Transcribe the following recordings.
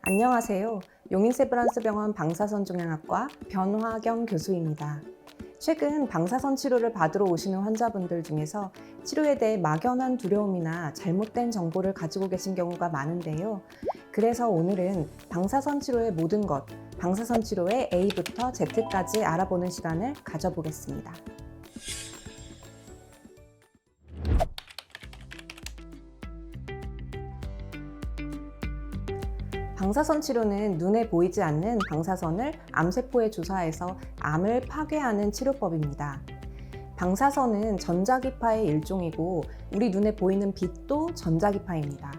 안녕하세요. 용인세브란스병원 방사선종양학과 변화경 교수입니다. 최근 방사선 치료를 받으러 오시는 환자분들 중에서 치료에 대해 막연한 두려움이나 잘못된 정보를 가지고 계신 경우가 많은데요. 그래서 오늘은 방사선 치료의 모든 것, 방사선 치료의 A부터 Z까지 알아보는 시간을 가져보겠습니다. 방사선 치료는 눈에 보이지 않는 방사선을 암세포에 주사해서 암을 파괴하는 치료법입니다. 방사선은 전자기파의 일종이고 우리 눈에 보이는 빛도 전자기파입니다.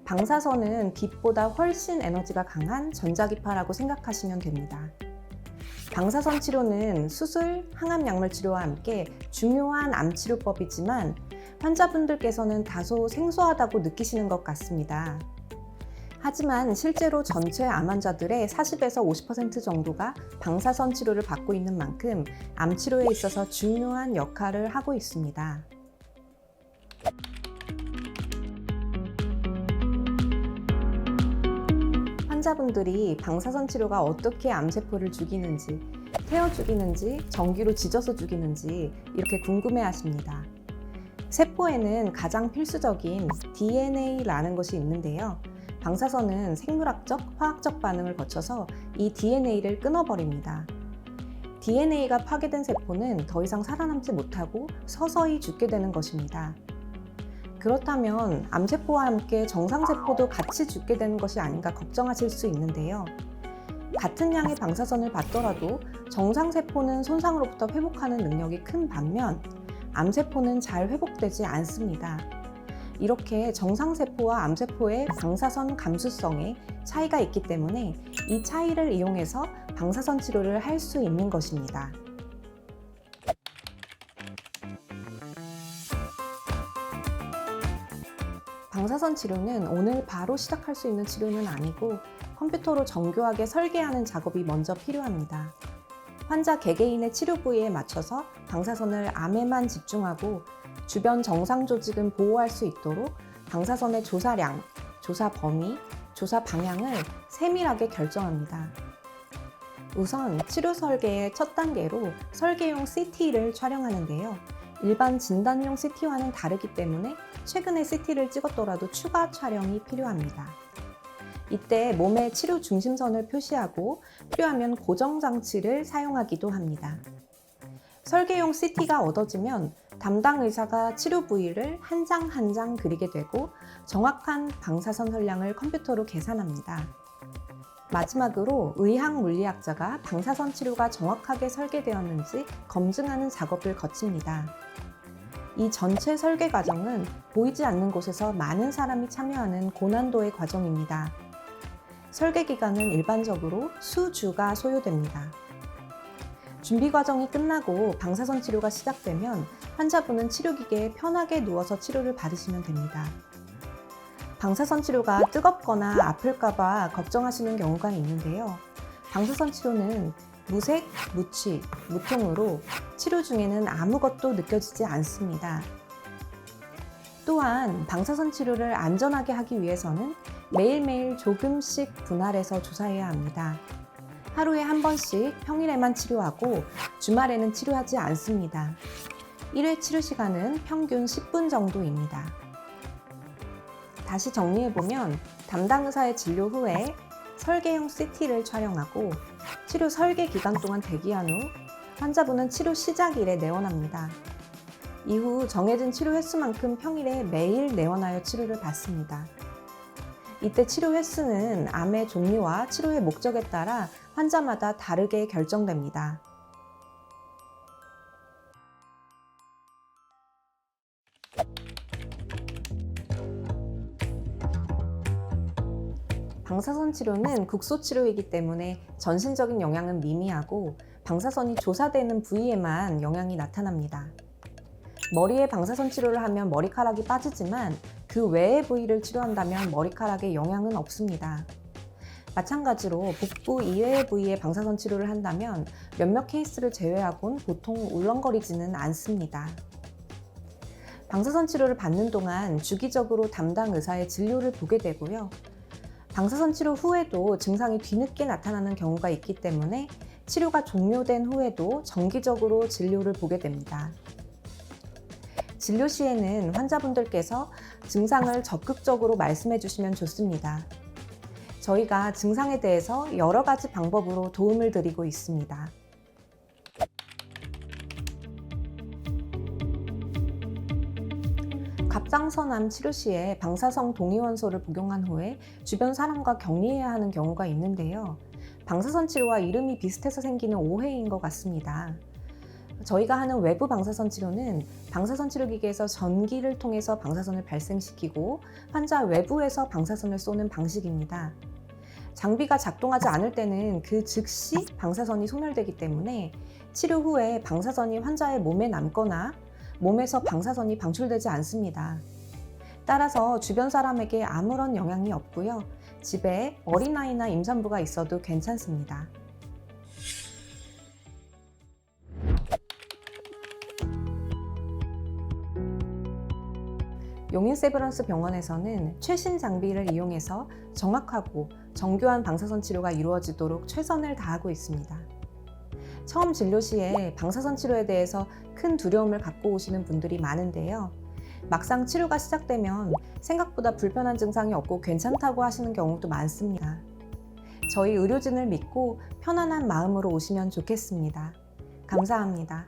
방사선은 빛보다 훨씬 에너지가 강한 전자기파라고 생각하시면 됩니다. 방사선 치료는 수술, 항암약물 치료와 함께 중요한 암치료법이지만 환자분들께서는 다소 생소하다고 느끼시는 것 같습니다. 하지만 실제로 전체 암 환자들의 40에서 50% 정도가 방사선 치료를 받고 있는 만큼 암 치료에 있어서 중요한 역할을 하고 있습니다. 환자분들이 방사선 치료가 어떻게 암세포를 죽이는지, 태워 죽이는지, 전기로 지져서 죽이는지 이렇게 궁금해 하십니다. 세포에는 가장 필수적인 DNA라는 것이 있는데요. 방사선은 생물학적, 화학적 반응을 거쳐서 이 DNA를 끊어버립니다. DNA가 파괴된 세포는 더 이상 살아남지 못하고 서서히 죽게 되는 것입니다. 그렇다면 암세포와 함께 정상세포도 같이 죽게 되는 것이 아닌가 걱정하실 수 있는데요. 같은 양의 방사선을 받더라도 정상세포는 손상으로부터 회복하는 능력이 큰 반면 암세포는 잘 회복되지 않습니다. 이렇게 정상세포와 암세포의 방사선 감수성에 차이가 있기 때문에 이 차이를 이용해서 방사선 치료를 할 수 있는 것입니다. 방사선 치료는 오늘 바로 시작할 수 있는 치료는 아니고 컴퓨터로 정교하게 설계하는 작업이 먼저 필요합니다. 환자 개개인의 치료 부위에 맞춰서 방사선을 암에만 집중하고 주변 정상 조직은 보호할 수 있도록 방사선의 조사량, 조사 범위, 조사 방향을 세밀하게 결정합니다. 우선 치료 설계의 첫 단계로 설계용 CT를 촬영하는데요. 일반 진단용 CT와는 다르기 때문에 최근에 CT를 찍었더라도 추가 촬영이 필요합니다. 이때 몸의 치료 중심선을 표시하고 필요하면 고정장치를 사용하기도 합니다. 설계용 CT가 얻어지면 담당 의사가 치료 부위를 한 장 한 장 그리게 되고 정확한 방사선 선량을 컴퓨터로 계산합니다. 마지막으로 의학 물리학자가 방사선 치료가 정확하게 설계되었는지 검증하는 작업을 거칩니다. 이 전체 설계 과정은 보이지 않는 곳에서 많은 사람이 참여하는 고난도의 과정입니다. 설계 기간은 일반적으로 수주가 소요됩니다. 준비 과정이 끝나고 방사선 치료가 시작되면 환자분은 치료기계에 편하게 누워서 치료를 받으시면 됩니다. 방사선 치료가 뜨겁거나 아플까봐 걱정하시는 경우가 있는데요. 방사선 치료는 무색, 무취, 무통으로 치료 중에는 아무것도 느껴지지 않습니다. 또한 방사선 치료를 안전하게 하기 위해서는 매일매일 조금씩 분할해서 조사해야 합니다. 하루에 한 번씩 평일에만 치료하고 주말에는 치료하지 않습니다. 1회 치료 시간은 평균 10분 정도입니다. 다시 정리해보면 담당 의사의 진료 후에 설계용 CT를 촬영하고 치료 설계 기간 동안 대기한 후 환자분은 치료 시작일에 내원합니다. 이후 정해진 치료 횟수만큼 평일에 매일 내원하여 치료를 받습니다. 이때 치료 횟수는 암의 종류와 치료의 목적에 따라 환자마다 다르게 결정됩니다. 방사선 치료는 국소 치료이기 때문에 전신적인 영향은 미미하고 방사선이 조사되는 부위에만 영향이 나타납니다. 머리에 방사선 치료를 하면 머리카락이 빠지지만 그 외의 부위를 치료한다면 머리카락에 영향은 없습니다. 마찬가지로 복부 이외의 부위에 방사선 치료를 한다면 몇몇 케이스를 제외하곤 보통 울렁거리지는 않습니다. 방사선 치료를 받는 동안 주기적으로 담당 의사의 진료를 보게 되고요. 방사선 치료 후에도 증상이 뒤늦게 나타나는 경우가 있기 때문에 치료가 종료된 후에도 정기적으로 진료를 보게 됩니다. 진료 시에는 환자분들께서 증상을 적극적으로 말씀해 주시면 좋습니다. 저희가 증상에 대해서 여러 가지 방법으로 도움을 드리고 있습니다. 갑상선암 치료 시에 방사성 동위원소를 복용한 후에 주변 사람과 격리해야 하는 경우가 있는데요. 방사선 치료와 이름이 비슷해서 생기는 오해인 것 같습니다. 저희가 하는 외부 방사선 치료는 방사선 치료기기에서 전기를 통해서 방사선을 발생시키고 환자 외부에서 방사선을 쏘는 방식입니다. 장비가 작동하지 않을 때는 그 즉시 방사선이 소멸되기 때문에 치료 후에 방사선이 환자의 몸에 남거나 몸에서 방사선이 방출되지 않습니다. 따라서 주변 사람에게 아무런 영향이 없고요. 집에 어린아이나 임산부가 있어도 괜찮습니다. 용인세브란스 병원에서는 최신 장비를 이용해서 정확하고 정교한 방사선 치료가 이루어지도록 최선을 다하고 있습니다. 처음 진료 시에 방사선 치료에 대해서 큰 두려움을 갖고 오시는 분들이 많은데요. 막상 치료가 시작되면 생각보다 불편한 증상이 없고 괜찮다고 하시는 경우도 많습니다. 저희 의료진을 믿고 편안한 마음으로 오시면 좋겠습니다. 감사합니다.